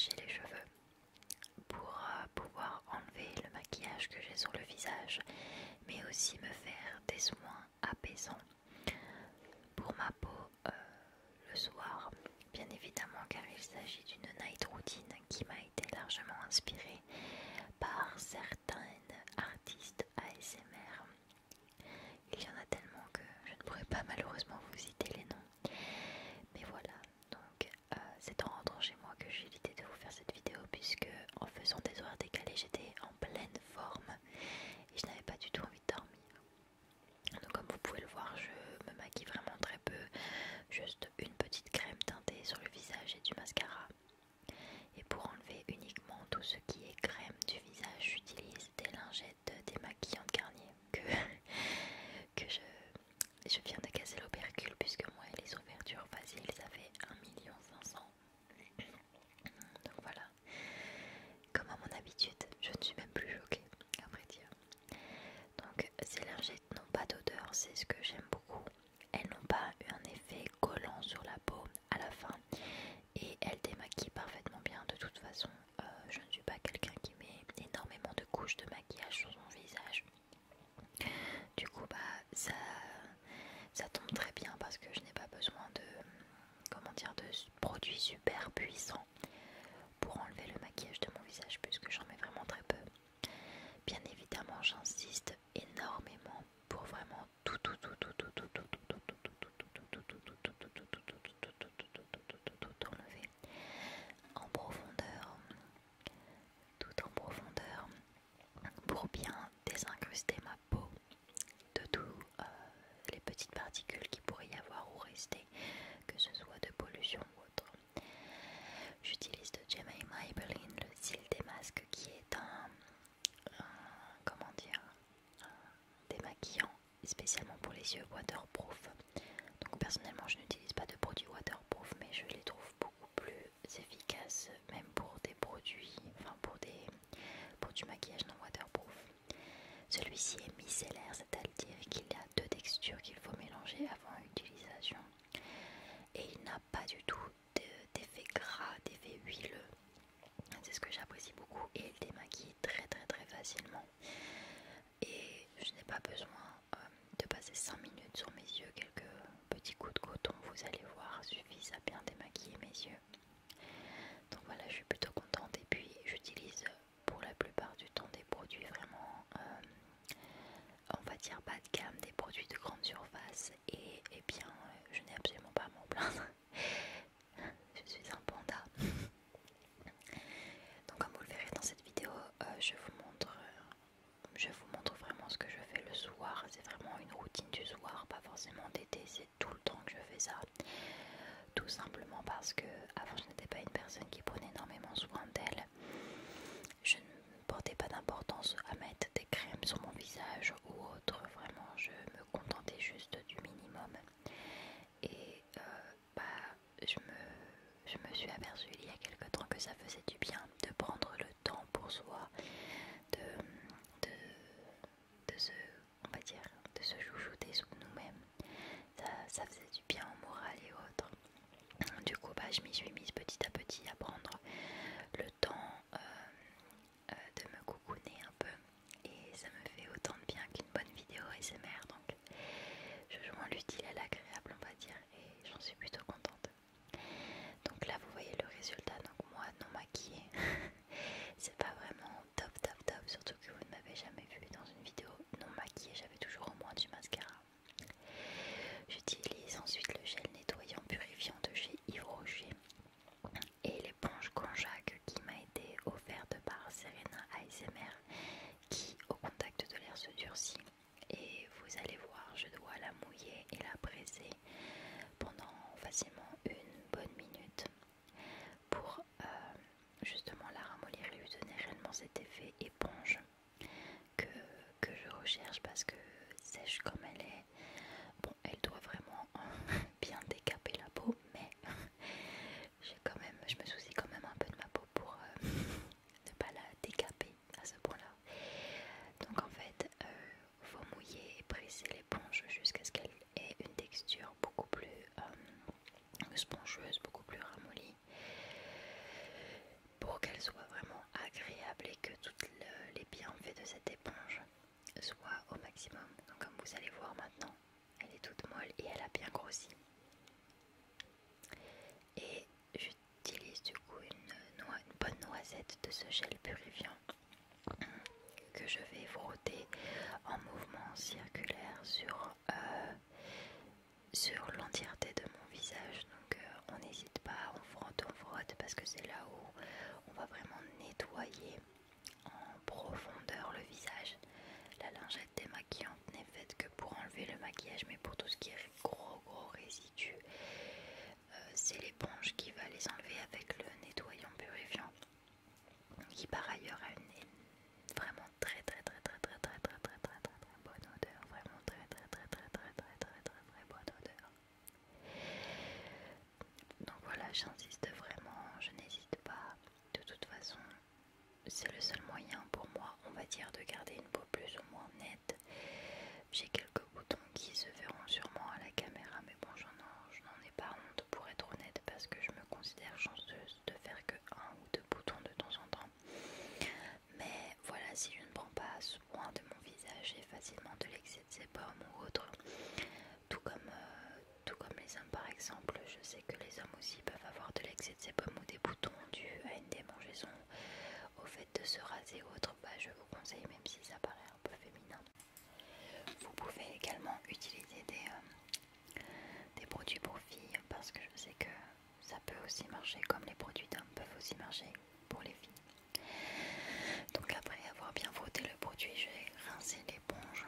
sécher les cheveux pour pouvoir enlever le maquillage que j'ai sur le visage, mais aussi me faire des soins apaisants pour ma peau le soir, bien évidemment, car il s'agit d'une night routine qui m'a été largement inspirée par certaines artistes ASMR. Il y en a tellement que je ne pourrais pas malheureusement vous citer les noms. Mais voilà, donc c'est en rentrant chez moi que j'ai eu l'idée de vous faire cette vidéo, puisque en faisant des horaires décalés, j'étais en pleine forme et je n'avais pas du tout envie de dormir. Donc comme vous pouvez le voir, je me maquille vraiment très peu, juste une petite crème teintée sur le visage et du mascara. Et pour enlever uniquement tout ce qui est crème du visage, j'utilise des lingettes démaquillantes Garnier que je viens de casser l'opercule, puisque moi et les ouvertures faciles ça fait 1,5 million. Donc voilà, comme à mon habitude, je ne suis même plus choquée, à vrai dire. Donc ces lingettes n'ont pas d'odeur, c'est ce que j'aime beaucoup. Elles n'ont pas eu un effet collant sur la peau à la fin et elles démaquillent parfaitement bien. De toute façon, je ne suis pas quelqu'un qui met énormément de couches de maquillage sur son visage. Du coup, ça tombe très bien parce que je n'ai pas besoin de, comment dire, de produits super puissants pour enlever le maquillage de mon visage, puisque j'en mets vraiment très peu. Bien évidemment, j'insiste énormément pour vraiment tout enlever en profondeur, tout en profondeur, pour bien désincruster ma peau de tous les petites particules qui pourraient y avoir ou rester, que ce soit de pollution ou autre. J'utilise de Gemma Maybelline le cils des masques, qui est comment dire, un démaquillant spécialement pour les yeux waterproof. Donc personnellement je n'utilise pas de produits waterproof, mais je les trouve beaucoup plus efficaces, même pour des produits, enfin pour du maquillage non waterproof. Celui-ci est micellaire, c'est-à-dire qu'il y a deux textures qu'il faut mélanger avant utilisation. Et il n'a pas du tout d'effet gras, d'effet huileux. C'est ce que j'apprécie beaucoup, et il démaquille très très très facilement. Et je n'ai pas besoin de passer 5 minutes sur mes yeux. Quelques petits coups de coton, vous allez voir, suffisent à bien démaquiller mes yeux. Donc voilà, je suis plutôt contente. Et puis j'utilise pour la plupart du temps des produits vraiment, on va dire bas de gamme, des produits de grande surface. Et bien, je n'ai absolument pas à m'en plaindre. Je suis un panda. Donc comme vous le verrez dans cette vidéo, je vous montre vraiment ce que je fais le soir. C'est vraiment une routine du soir, pas forcément d'été, c'est tout le temps que je fais ça. Tout simplement parce que avant je n'étais pas une personne qui prenait énormément soin d'elle. Je ne portais pas d'importance à mettre des crèmes sur mon visage ou autre. Vraiment, je me contentais juste du minimum. Et je me suis aperçue il y a quelque temps que ça faisait du bien de prendre le temps pour soi, de se, on va dire, de se chouchouter sur nous-mêmes. Ça faisait du bien au moral et autres. Du coup, je m'y suis mise petit à petit à prendre le temps de me coucouner un peu. Et ça me fait autant de bien qu'une bonne vidéo ASMR. Donc, je joins l'utile à l'agréable, on va dire. Et j'en suis plutôt contente. Donc là, vous voyez le résultat. Donc moi, non maquillée, c'est pas vraiment top, surtout que vous ne m'avez jamais vu dans une vidéo non maquillée, j'avais toujours au moins du mascara. J'utilise ensuite le gel nettoyant purifiant de chez Yves Rocher et l'éponge Konjac qui m'a été offerte par Serena ASMR, qui au contact de l'air se durcit. Et vous allez voir, je dois la mouiller et la presser pendant facilement une bonne minute pour justement la ramollir et lui donner réellement cet effet éponge que je recherche, parce que sèche comme elle est, bon, elle doit vraiment bien décaper la peau, mais je me soucie quand même un peu de ma peau pour ne pas la décaper à ce point là. Donc en fait, faut mouiller et presser l'éponge jusqu'à ce qu'elle ait une texture beaucoup plus spongieuse, beaucoup plus ramollie. de cette éponge soit au maximum. Donc comme vous allez voir maintenant, elle est toute molle et elle a bien grossi. Et j'utilise du coup une bonne noisette de ce gel purifiant que je vais frotter en mouvement circulaire sur l'entièreté de mon visage. Donc on n'hésite pas, on frotte parce que c'est là où on va vraiment nettoyer en profondeur le visage. La lingette démaquillante n'est faite que pour enlever le maquillage, mais pour tout ce qui est gros résidus, c'est l'éponge qui va les enlever avec le nettoyant purifiant, qui par ailleurs a une vraiment très bonne odeur, vraiment très bonne odeur. Donc voilà, j'insiste vraiment, je n'hésite pas. De toute façon, c'est le seul moyen pour moi, on va dire, de garder une peau plus ou moins nette. J'ai quelques boutons qui se verront sûrement à la caméra, mais bon, je n'en ai pas honte pour être honnête, parce que je me considère chanceuse de faire que un ou deux boutons de temps en temps. Mais voilà, si je ne prends pas soin de mon visage, j'ai facilement de l'excès de sébum ou autre. Tout comme les hommes par exemple, je sais que les hommes aussi peuvent avoir de l'excès de sébum ou des boutons dus à une démangeaison, au fait de se raser ou autre. Je vous conseille, même si ça paraît un peu féminin. Vous pouvez également utiliser des produits pour filles, parce que je sais que ça peut aussi marcher, comme les produits d'hommes peuvent aussi marcher pour les filles. Donc après avoir bien frotté le produit, je vais rincer l'éponge.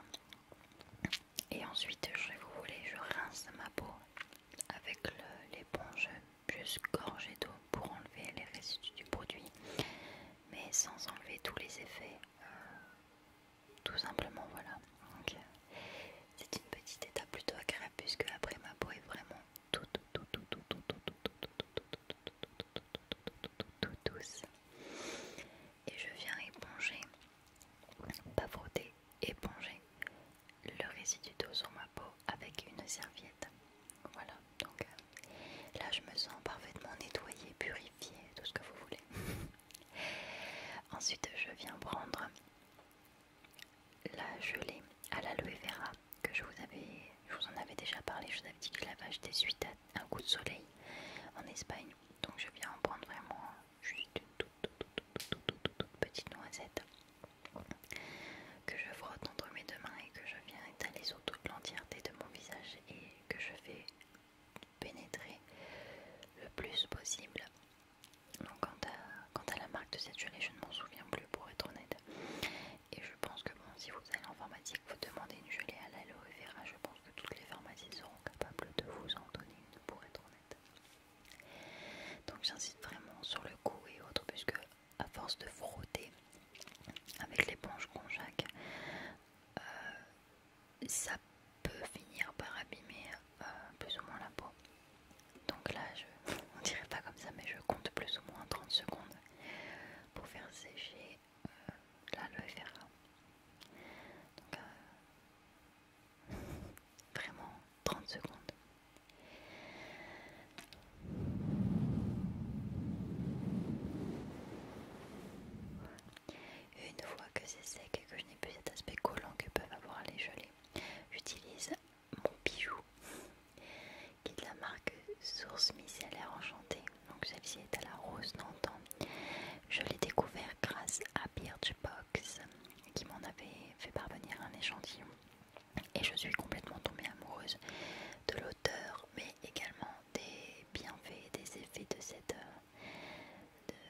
Et ensuite, si vous voulez, je rince ma peau avec l'éponge juste gorgée d'eau pour enlever les résidus du produit, mais sans enlever tous les effets. Tout simplement, voilà. Donc, c'est une petite étape plutôt agréable, puisque après ma peau est vraiment toute douce. Et je viens éponger, pas frotter, éponger le résidu d'eau sur ma peau avec une serviette. Voilà, donc là je me sens parfaitement nettoyée, purifiée, tout ce que vous voulez. Ensuite je viens prendre la gelée à l'aloe vera que je vous en avais déjà parlé. Je vous avais dit que je l'avais acheté suite à un coup de soleil en Espagne. Donc je viens en prendre vraiment juste une toute petite noisette que je frotte entre mes deux mains et que je viens étaler sur toute l'entièreté de mon visage et que je fais pénétrer le plus possible. Donc quant à la marque de cette gelée, je ne m'en souviens plus pour être honnête. Et je pense que bon, si vous allez en pharmacie, que vous demandez une gelée à l'aloe vera, je pense que toutes les pharmacies seront capables de vous en donner une pour être honnête. Donc j'insiste vraiment sur le goût et autres, puisque à force de frotter avec l'éponge Conjac, ça peut finir par abîmer plus ou moins la peau. Donc là, on dirait pas comme ça, mais je compte plus ou moins 30 secondes pour faire sécher l'aloe vera. Donc vraiment 30 secondes. Une fois que c'est sec et que je n'ai plus cet aspect collant que peuvent avoir les gelées, j'utilise mon bijou qui est de la marque Source Micellaire Enchantée. Donc celle-ci est à la rose d'antan. Je l'ai découvert grâce à Birchbox qui m'en avait fait parvenir un échantillon. Et je suis complètement tombée amoureuse de l'odeur, mais également des bienfaits, des effets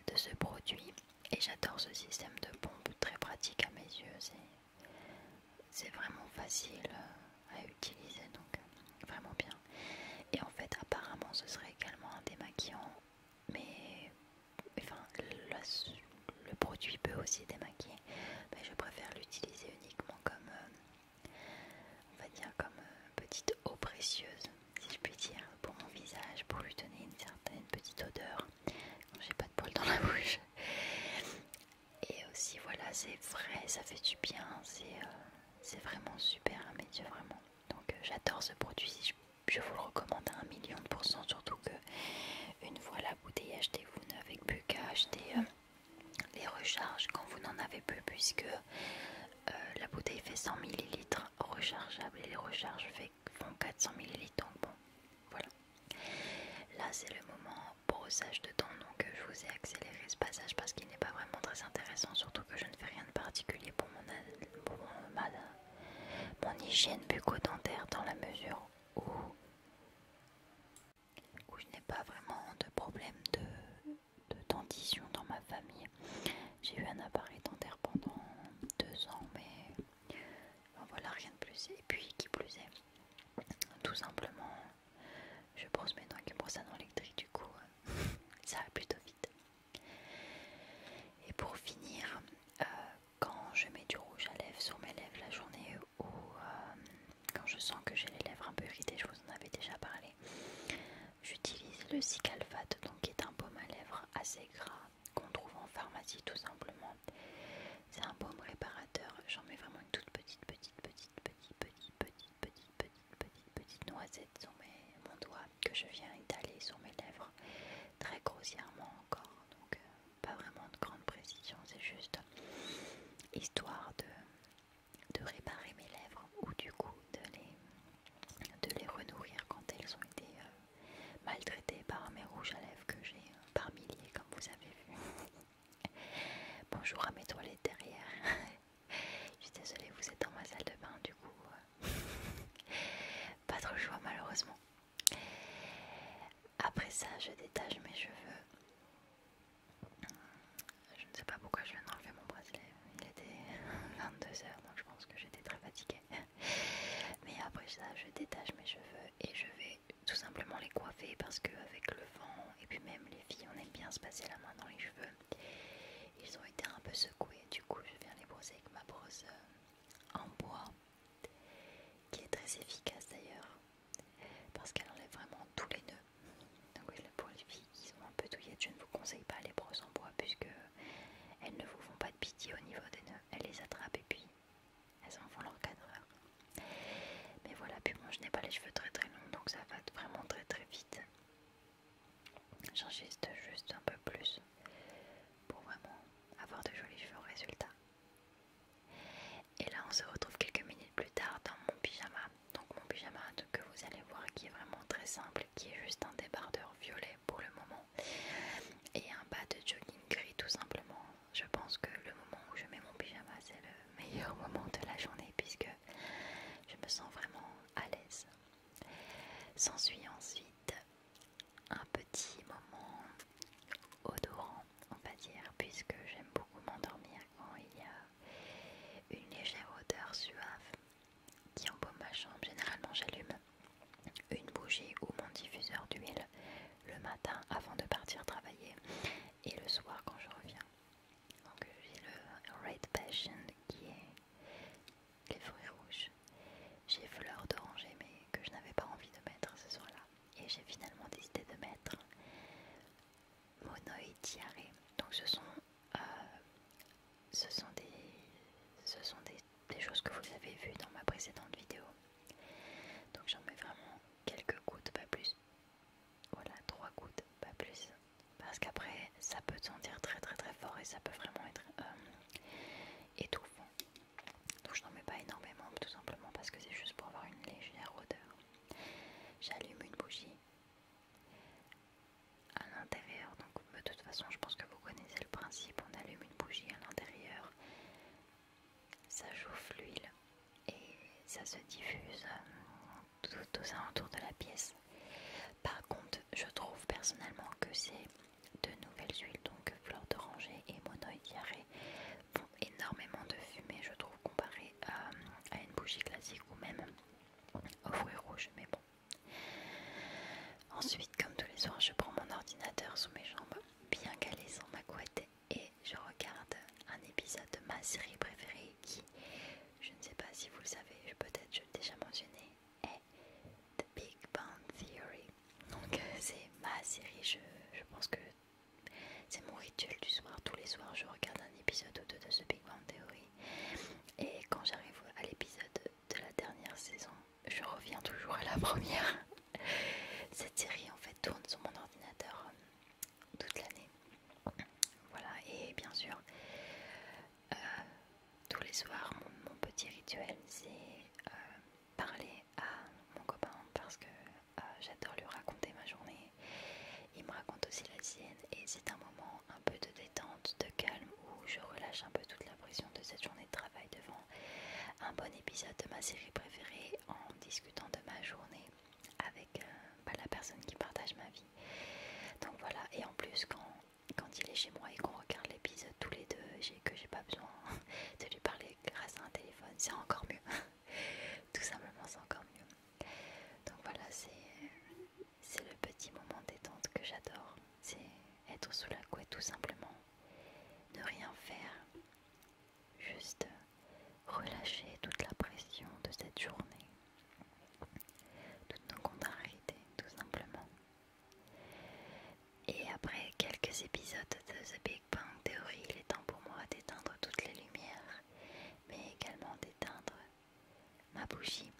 de ce produit. Et j'adore ce système de pompe, très pratique à mes yeux. C'est vraiment facile à utiliser, donc vraiment bien. Et en fait, apparemment, ce serait également un démaquillant, mais enfin, le produit peut aussi démaquiller, mais je préfère l'utiliser uniquement comme, on va dire, comme petite eau précieuse, si je puis dire, pour mon visage, pour lui donner une certaine petite odeur quand j'ai pas de poils dans la bouche. Et aussi, voilà, c'est frais, ça fait du bien, c'est vraiment super à mes yeux, vraiment. Donc j'adore ce produit, je vous le recommande à 1 000 000%, surtout que une fois la bouteille achetée, vous n'avez plus qu'à acheter les recharges quand vous n'en avez plus, puisque vous ai accéléré ce passage parce qu'il n'est pas vraiment très intéressant, surtout que je ne fais rien de particulier pour mon hygiène bucco-dentaire, dans la mesure où je n'ai pas vraiment de problème de dentition dans ma famille. J'ai eu un appareil dentaire pendant 2 ans, mais bon, voilà, rien de plus. Et puis, qui plus est, tout simplement, je brosse mes dents avec une brosse à dents électrique, du coup, ça va plutôt vite. Et pour finir, quand je mets du rouge à lèvres sur mes lèvres la journée, ou quand je sens que j'ai les lèvres un peu irritées, je vous en avais déjà parlé, j'utilise le Cicalfate, donc qui est un baume à lèvres assez gras qu'on trouve en pharmacie tout simplement. C'est un baume réparateur, j'en mets vraiment une toute petite noisette sur mon doigt que je viens étaler sur mes lèvres très grossièrement encore, donc pas vraiment de grande précision, c'est juste histoire de réparer mes lèvres ou du coup de les renourrir quand elles ont été maltraitées par mes rouges à lèvres que j'ai par milliers comme vous avez vu. Bonjour à mes toilettes derrière. Je suis désolée, vous êtes dans ma salle de bain, du coup pas trop le choix malheureusement. Après ça, je détache mes cheveux. Je ne sais pas pourquoi je viens d'enlever mon bracelet. Il était 22 h, donc je pense que j'étais très fatiguée. Mais après ça, je détache mes cheveux et je vais tout simplement les coiffer parce qu'avec le vent et puis même les filles, on aime bien se passer la main dans les cheveux. Ils ont été un peu secoués, du coup je viens les brosser avec ma brosse en bois, qui est très efficace d'ailleurs parce qu'elle enlève vraiment tous les nœuds. Donc oui, pour les filles qui sont un peu douillettes, je ne vous conseille pas les brosses en bois puisque elles ne vous font pas de pitié au niveau des nœuds. Elles les attrapent et puis elles en font leur 4 heures. Mais voilà, puis moi je n'ai pas les cheveux très très longs, donc ça va vraiment très très vite. J'insiste juste un peu plus pour vraiment avoir de jolis cheveux au résultat. Et là on se retrouve quelques minutes plus tard dans mon pyjama. Donc mon pyjama que vous allez voir qui est vraiment très simple, qui est juste un débardeur violet pour le moment et un bas de jogging gris tout simplement. Je pense que le moment où je mets mon pyjama c'est le meilleur moment de la journée puisque je me sens vraiment à l'aise. S'ensuit ensuite un petit moment odorant, on va dire, puisque j'aime beaucoup m'endormir quand il y a une légère odeur suave qui embaume ma chambre. Généralement j'allume une bougie ou mon diffuseur d'huile le matin avant de partir travailler et le soir quand je reviens. Donc j'ai le Red Passion qui est les fruits rouges. J'ai fleur d'oranger mais que je n'avais pas envie de mettre ce soir-là. Et j'ai finalement décidé de mettre Monoï Diarrhée. Donc ce sont des choses que vous avez vues dans ma précédente vidéo. Donc j'en mets vraiment quelques gouttes, pas plus. Voilà, 3 gouttes, pas plus. Parce qu'après ça peut sentir très très très fort et ça peut vraiment être étouffant. Donc je n'en mets pas énormément tout simplement parce que c'est juste pour avoir une légère odeur. J'allume une bougie à l'intérieur, donc de toute façon je pense que vous connaissez le principe, on allume une bougie à l'intérieur, ça chauffe l'huile et ça se diffuse tout aux alentours de la pièce. Par contre je trouve personnellement que ces deux nouvelles huiles, donc fleur d'oranger et Monoï Diarrhée, font énormément de fumée je trouve comparé à une bougie classique ou même aux fruits rouges, mais bon. Ensuite, comme tous les soirs, je prends mon ordinateur sous mes jambes, bien calé sur ma couette, et je regarde un épisode de ma série préférée qui, je ne sais pas si vous le savez, peut-être je l'ai déjà mentionné, est The Big Bang Theory. Donc c'est ma série, je pense que c'est mon rituel du soir. Tous les soirs, je regarde un épisode ou deux de The Big Bang Theory. Et quand j'arrive à l'épisode de la dernière saison, je reviens toujours à la première. Cette série en fait tourne sur mon ordinateur toute l'année. Voilà, et bien sûr, tous les soirs, mon petit rituel, c'est parler à mon copain parce que j'adore lui raconter ma journée. Il me raconte aussi la sienne et c'est un moment un bon épisode de ma série préférée en discutant de ma journée avec la personne qui partage ma vie. Donc voilà, et en plus quand il est chez moi et qu'on regarde l'épisode tous les deux, que j'ai pas besoin de lui parler grâce à un téléphone, c'est encore mieux. Tout simplement, c'est encore mieux. Donc voilà, c'est le petit moment détente que j'adore. C'est être sous la couette tout simplement. Ne rien faire. Juste relâcher toute la pression de cette journée. Toutes nos contrariétés, tout simplement. Et après quelques épisodes de The Big Bang Theory, il est temps pour moi d'éteindre toutes les lumières, mais également d'éteindre ma bougie